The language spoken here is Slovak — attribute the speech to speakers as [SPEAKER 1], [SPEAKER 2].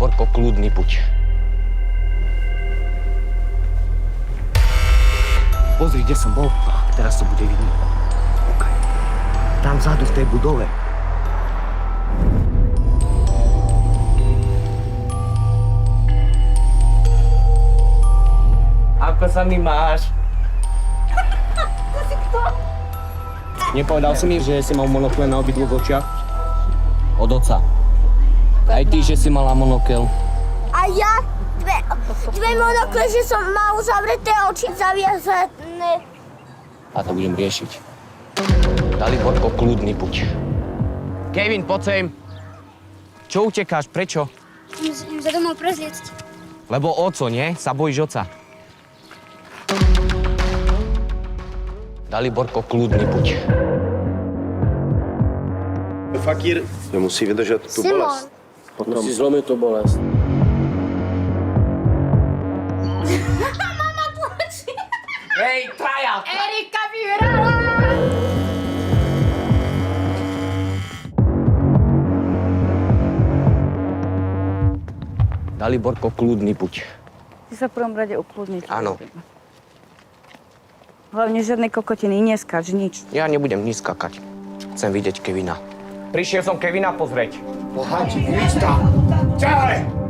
[SPEAKER 1] Daliborko, kľudný buď.
[SPEAKER 2] Pozri, kde som bol. Teraz to bude vidno. Kúkaj. Tam vzadu v tej budove.
[SPEAKER 1] Ako sa mi máš?
[SPEAKER 2] Nepovedal si mi, že si mal monokle na obidvoch očiach?
[SPEAKER 1] Od oca. Aj ty, že si mala monokel.
[SPEAKER 3] A ja dve monokle, že som mal zavreté oči zaviazané.
[SPEAKER 1] A to budem riešiť. Daliborko, kľudný buď. Kevin, poď sem. Čo utekáš? Prečo?
[SPEAKER 3] Idem za domov prezliecť.
[SPEAKER 1] Lebo oco, nie? Sa bojíš oca. Daliborko, kľudný buď.
[SPEAKER 4] Fakír nemusí vydržet tu bolest.
[SPEAKER 2] Musí zlomiť tú bolesť.
[SPEAKER 3] Mama, plačí.
[SPEAKER 1] Hej, traja!
[SPEAKER 3] Erika vyhrala.
[SPEAKER 1] Daliborko, kľudný buď.
[SPEAKER 5] Ty sa v prvom rade ukludniť.
[SPEAKER 1] Áno.
[SPEAKER 5] Hlavne žiadnej kokotiny, neskáč, nič.
[SPEAKER 1] Ja nebudem nič skakať. Chcem vidieť Kevina. Prišiel som Kevina pozrieť.
[SPEAKER 2] Bohači, víc tam! Ďalej!